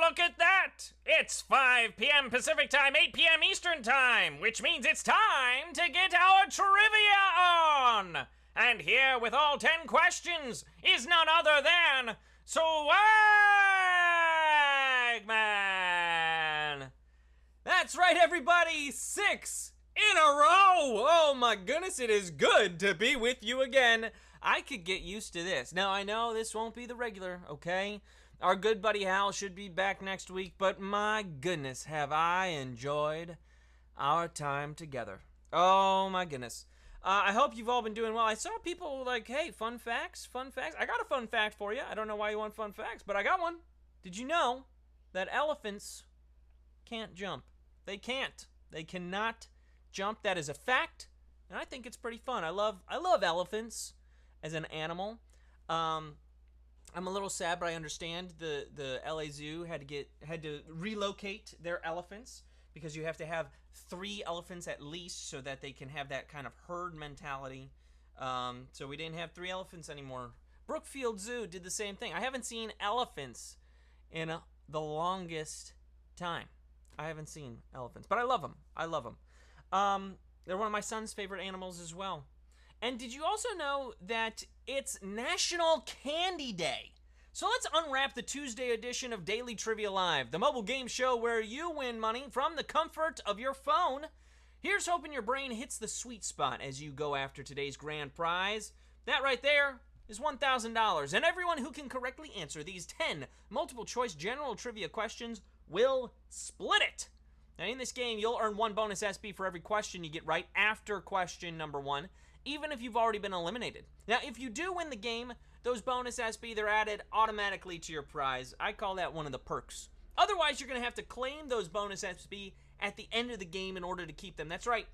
look at that! It's 5 p.m. Pacific Time, 8 p.m. Eastern Time, which means it's time to get our trivia on! And here with all 10 questions is none other than Swagman! That's right, everybody! 6 in a row! Oh my goodness, it is good to be with you again. I could get used to this. Now, I know this won't be the regular, okay? Our good buddy Hal should be back next week, but my goodness, have I enjoyed our time together. Oh my goodness. I hope you've all been doing well. I saw people like, hey, fun facts. I got a fun fact for you. I don't know why you want fun facts, but I got one. Did you know that elephants can't jump? They can't. They cannot jump. That is a fact, and I think it's pretty fun. I love elephants as an animal. I'm a little sad, but I understand the LA Zoo had to relocate their elephants because you have to have 3 elephants at least so that they can have that kind of herd mentality. So we didn't have 3 elephants anymore. Brookfield Zoo did the same thing. I haven't seen elephants in the longest time. I haven't seen elephants, but I love them. They're one of my son's favorite animals as well. And did you also know that it's National Candy Day? So let's unwrap the Tuesday edition of Daily Trivia Live, the mobile game show where you win money from the comfort of your phone. Here's hoping your brain hits the sweet spot as you go after today's grand prize. That right there is $1,000. And everyone who can correctly answer these 10 multiple choice general trivia questions will split it. Now in this game, you'll earn 1 bonus SB for every question you get right after question number 1. Even if you've already been eliminated. Now, if you do win the game, those bonus SB, they're added automatically to your prize. I call that one of the perks. Otherwise, you're going to have to claim those bonus SB at the end of the game in order to keep them. That's right.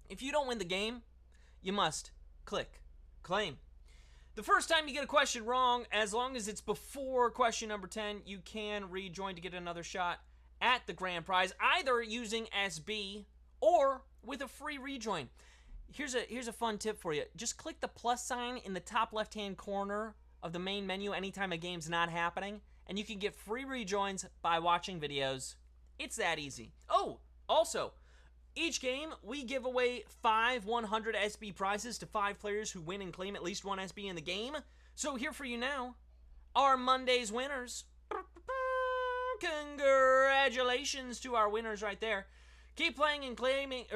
If you don't win the game, you must click claim. The first time you get a question wrong, as long as it's before question number 10, you can rejoin to get another shot at the grand prize, either using SB or with a free rejoin. Here's a fun tip for you. Just click the plus sign in the top left-hand corner of the main menu anytime a game's not happening, and you can get free rejoins by watching videos. It's that easy. Oh, also, each game, we give away 5 100 SB prizes to 5 players who win and claim at least 1 SB in the game. So here for you now are Monday's winners. Congratulations to our winners right there. Keep playing and claiming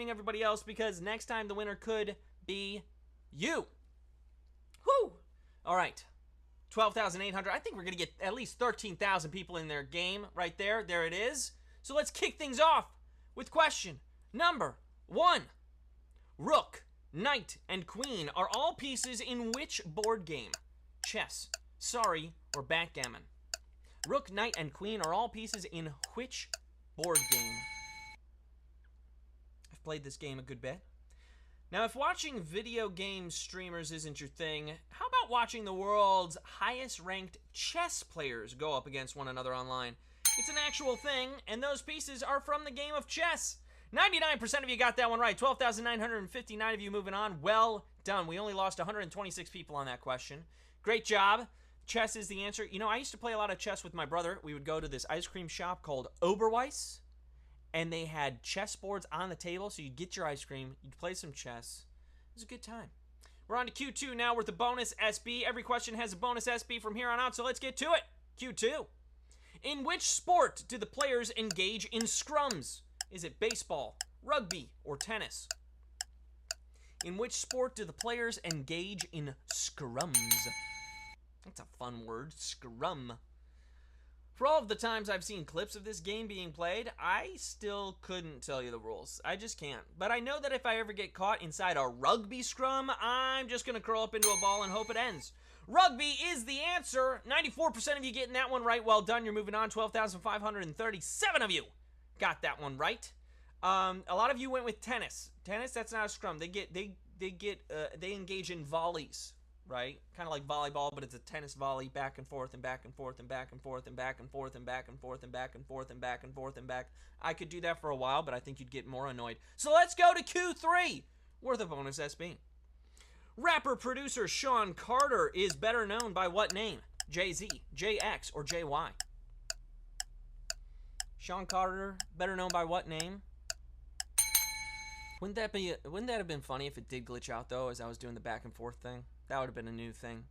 everybody else, because next time the winner could be you. Whew! All right, 12,800. I think we're gonna get at least 13,000 people in their game right there. There it is. So let's kick things off with question number 1. Rook, knight, and queen are all pieces in which board game? Chess, sorry, or backgammon? Rook, knight, and queen are all pieces in which board game? I've played this game a good bit. Now, if watching video game streamers isn't your thing, how about watching the world's highest ranked chess players go up against one another online? It's an actual thing, and those pieces are from the game of chess. 99% of you got that one right. 12,959 of you moving on. Well done. We only lost 126 people on that question. Great job. Chess is the answer. You know, I used to play a lot of chess with my brother. We would go to this ice cream shop called Oberweis, and they had chess boards on the table, so you'd get your ice cream, you'd play some chess. It was a good time. We're on to Q2 now with the bonus SB. Every question has a bonus SB from here on out, so let's get to it. Q2. In which sport do the players engage in scrums? Is it baseball, rugby, or tennis? In which sport do the players engage in scrums? That's a fun word, scrum. For all of the times I've seen clips of this game being played, I still couldn't tell you the rules. I just can't. But I know that if I ever get caught inside a rugby scrum, I'm just going to curl up into a ball and hope it ends. Rugby is the answer. 94% of you getting that one right. Well done. You're moving on. 12,537 of you got that one right. A lot of you went with tennis. Tennis, that's not a scrum. They engage in volleys. Right? Kind of like volleyball, but it's a tennis volley, back and forth and back and forth and back and forth and back and forth and back and forth and back and forth and back and forth and back. I could do that for a while, but I think you'd get more annoyed. So let's go to Q3, worth a bonus SB. Rapper-producer Sean Carter is better known by what name? Jay-Z, JX, or JY? Sean Carter, better known by what name? Wouldn't that have been funny if it did glitch out, though, as I was doing the back and forth thing? That would have been a new thing.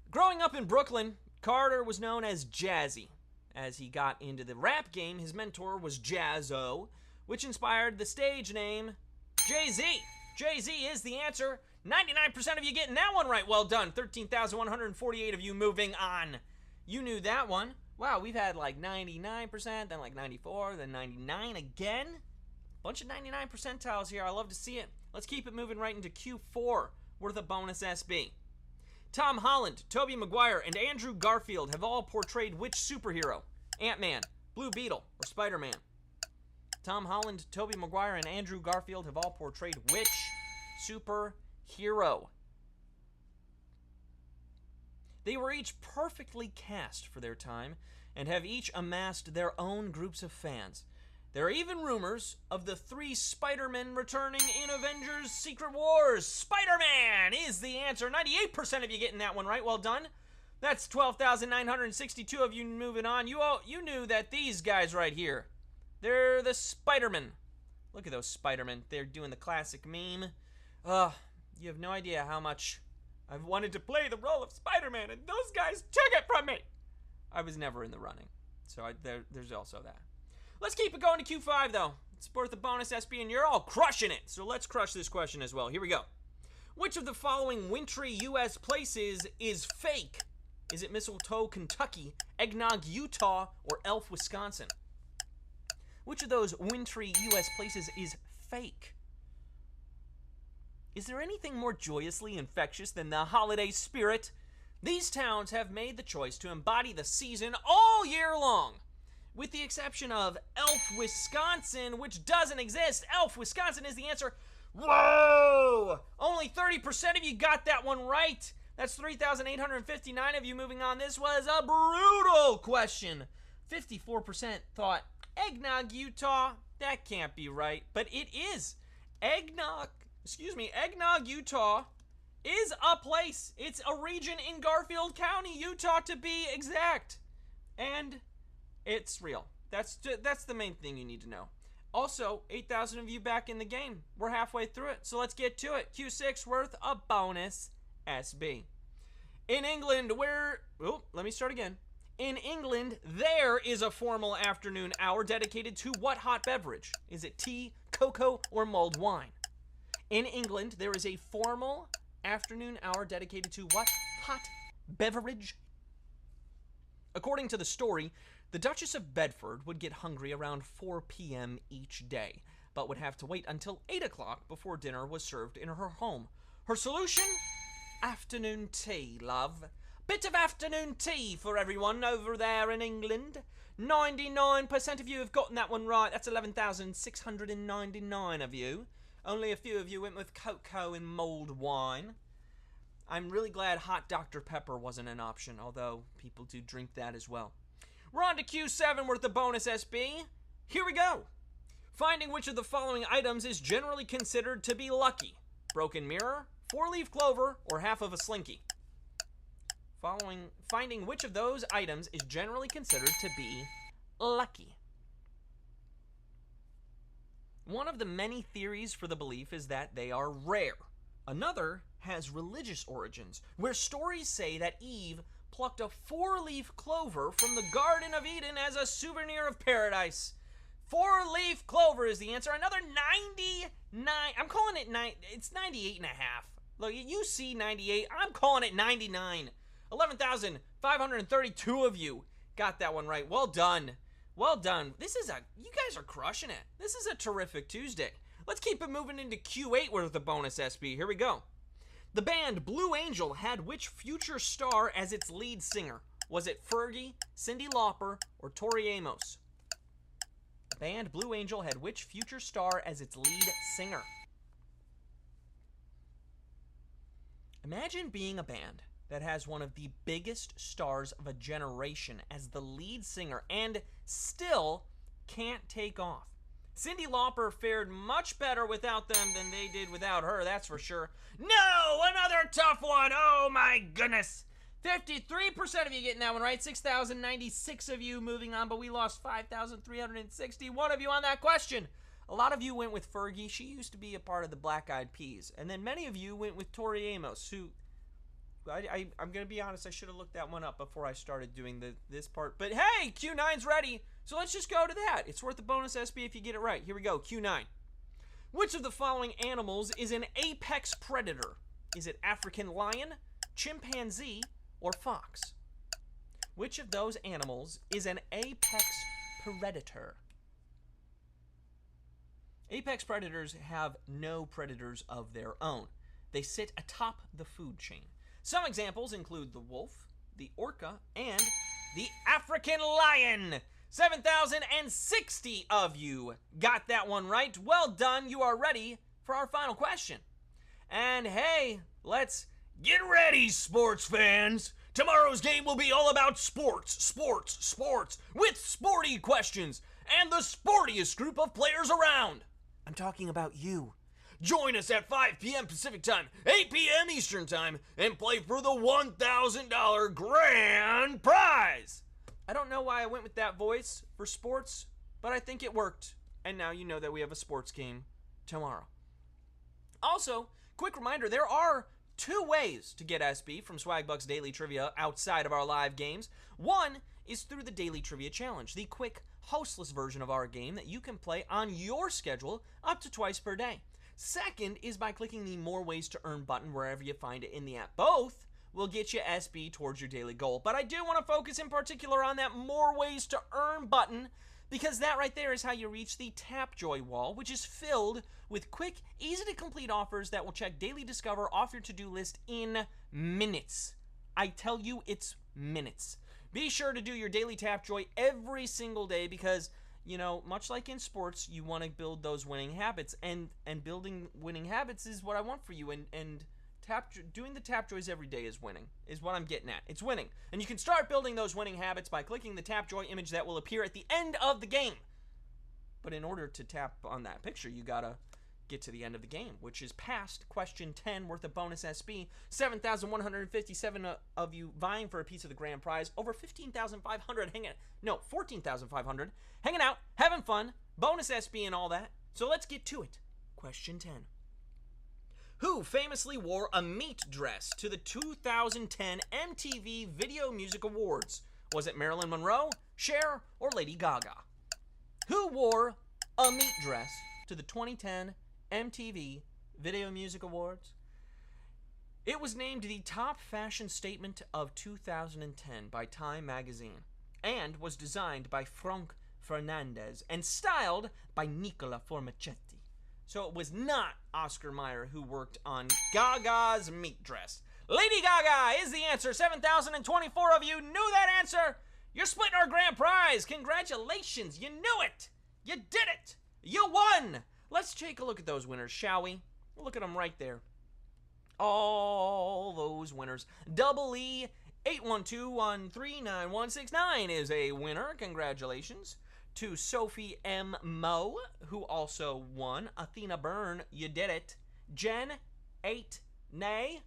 Growing up in Brooklyn, Carter was known as Jazzy. As he got into the rap game, his mentor was Jaz-O, which inspired the stage name Jay-Z. Jay-Z is the answer. 99% of you getting that one right. Well done. 13,148 of you moving on. You knew that one. Wow, we've had like 99%, then like 94, then 99 again. Bunch of 99 percentiles here. I love to see it. Let's keep it moving right into Q4, worth a bonus SB. Tom Holland, Tobey Maguire, and Andrew Garfield have all portrayed which superhero? Ant-Man, Blue Beetle, or Spider-Man? Tom Holland, Tobey Maguire, and Andrew Garfield have all portrayed which superhero? They were each perfectly cast for their time and have each amassed their own groups of fans. There are even rumors of the 3 Spider-Men returning in Avengers Secret Wars. Spider-Man is the answer. 98% of you getting that one right. Well done. That's 12,962 of you moving on. You knew that these guys right here, they're the Spider-Men. Look at those Spider-Men. They're doing the classic meme. You have no idea how much I've wanted to play the role of Spider-Man, and those guys took it from me. I was never in the running, so there's also that. Let's keep it going to Q5, though. It's worth a bonus SB, and you're all crushing it. So let's crush this question as well. Here we go. Which of the following wintry U.S. places is fake? Is it Mistletoe, Kentucky, Eggnog, Utah, or Elf, Wisconsin? Which of those wintry U.S. places is fake? Is there anything more joyously infectious than the holiday spirit? These towns have made the choice to embody the season all year long. With the exception of Elf, Wisconsin, which doesn't exist. Elf, Wisconsin is the answer. Whoa! Only 30% of you got that one right. That's 3,859 of you moving on. This was a brutal question. 54% thought Eggnog, Utah. That can't be right, but it is. Eggnog, Utah is a place. It's a region in Garfield County, Utah, to be exact. And it's real. That's the main thing you need to know. Also, 8,000 of you back in the game. We're halfway through it, so let's get to it. Q6 worth a bonus SB. In England, let me start again. In England, there is a formal afternoon hour dedicated to what hot beverage? Is it tea, cocoa, or mulled wine? In England, there is a formal afternoon hour dedicated to what hot beverage? According to the story, the Duchess of Bedford would get hungry around 4 p.m. each day, but would have to wait until 8 o'clock before dinner was served in her home. Her solution? Afternoon tea, love. Bit of afternoon tea for everyone over there in England. 99% of you have gotten that one right. That's 11,699 of you. Only a few of you went with cocoa and mulled wine. I'm really glad hot Dr. Pepper wasn't an option, although people do drink that as well. We're on to Q7 worth a bonus SB. Here we go. Finding which of the following items is generally considered to be lucky. Broken mirror, 4-leaf clover, or half of a slinky. Finding which of those items is generally considered to be lucky. One of the many theories for the belief is that they are rare. Another has religious origins, where stories say that Eve plucked a 4-leaf clover from the Garden of Eden as a souvenir of paradise. 4-leaf clover is the answer. Another 99. I'm calling it 9. It's 98 and a half. Look, you see 98. I'm calling it 99. 11,532 of you got that one right. Well done. Well done. You guys are crushing it. This is a terrific Tuesday. Let's keep it moving into Q8 with the bonus SB. Here we go. The band Blue Angel had which future star as its lead singer? Was it Fergie, Cyndi Lauper, or Tori Amos? The band Blue Angel had which future star as its lead singer? Imagine being a band that has one of the biggest stars of a generation as the lead singer and still can't take off. Cyndi Lauper fared much better without them than they did without her, that's for sure. No, another tough one. Oh my goodness. 53% of you getting that one right. 6,096 of you moving on, but we lost 5,361 of you on that question. A lot of you went with Fergie. She used to be a part of the Black Eyed Peas. And then many of you went with Tori Amos, who... I'm going to be honest, I should have looked that one up before I started doing this part. But hey, Q9's ready, so let's just go to that. It's worth a bonus SB if you get it right. Here we go, Q9. Which of the following animals is an apex predator? Is it African lion, chimpanzee, or fox? Which of those animals is an apex predator? Apex predators have no predators of their own. They sit atop the food chain. Some examples include the wolf, the orca, and the African lion. 7,060 of you got that one right. Well done. You are ready for our final question. And hey, let's get ready, sports fans. Tomorrow's game will be all about sports, with sporty questions and the sportiest group of players around. I'm talking about you. Join us at 5 p.m. Pacific Time, 8 p.m. Eastern Time, and play for the $1,000 grand prize. I don't know why I went with that voice for sports, but I think it worked. And now you know that we have a sports game tomorrow. Also, quick reminder, there are 2 ways to get SB from Swagbucks Daily Trivia outside of our live games. One is through the Daily Trivia Challenge, the quick, hostless version of our game that you can play on your schedule up to twice per day. Second is by clicking the More Ways to Earn button wherever you find it in the app. Both will get you SB towards your daily goal. But I do want to focus in particular on that More Ways to Earn button, because that right there is how you reach the Tapjoy wall, which is filled with quick, easy-to-complete offers that will check Daily Discover off your to-do list in minutes. I tell you, it's minutes. Be sure to do your daily Tapjoy every single day because, you know, much like in sports, you want to build those winning habits, and building winning habits is what I want for you, and doing the Tapjoys every day is winning, is what I'm getting at. It's winning. And you can start building those winning habits by clicking the Tapjoy image that will appear at the end of the game. But in order to tap on that picture, you gotta get to the end of the game, which is past question 10, worth a bonus SB. 7,157 of you vying for a piece of the grand prize. Over 15,500 14,500 hanging out, having fun, bonus SB and all that. So let's get to it. Question 10. Who famously wore a meat dress to the 2010 MTV Video Music Awards? Was it Marilyn Monroe, Cher, or Lady Gaga? Who wore a meat dress to the 2010 MTV Video Music Awards? It was named the top fashion statement of 2010 by Time magazine and was designed by Frank Fernandez and styled by Nicola Formichetti. So it was not Oscar Mayer who worked on Gaga's meat dress. Lady Gaga is the answer. 7,024 of you knew that answer. You're splitting our grand prize. Congratulations. You knew it. You did it. You won. Let's take a look at those winners, shall we? We'll look at them right there. All those winners. Double E 812139169 is a winner. Congratulations. To Sophie M. Moe, who also won. Athena Byrne, you did it. Jen 8 Nay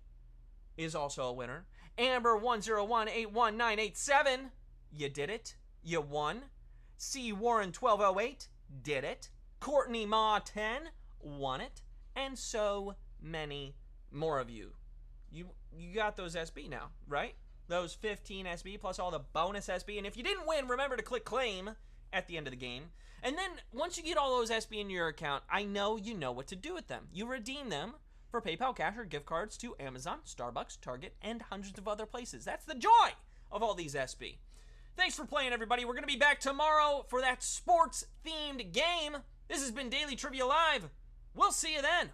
is also a winner. Amber 1018197, you did it. You won. C. Warren 1208, did it. Courtney Ma 10, won it. And so many more of you. You got those SB now, right? Those 15 SB plus all the bonus SB. And if you didn't win, remember to click claim at the end of the game. And then once you get all those SB in your account, I know you know what to do with them. You redeem them for PayPal cash or gift cards to Amazon, Starbucks, Target, and hundreds of other places. That's the joy of all these SB. Thanks for playing, everybody. We're going to be back tomorrow for that sports-themed game. This has been Daily Trivia Live. We'll see you then.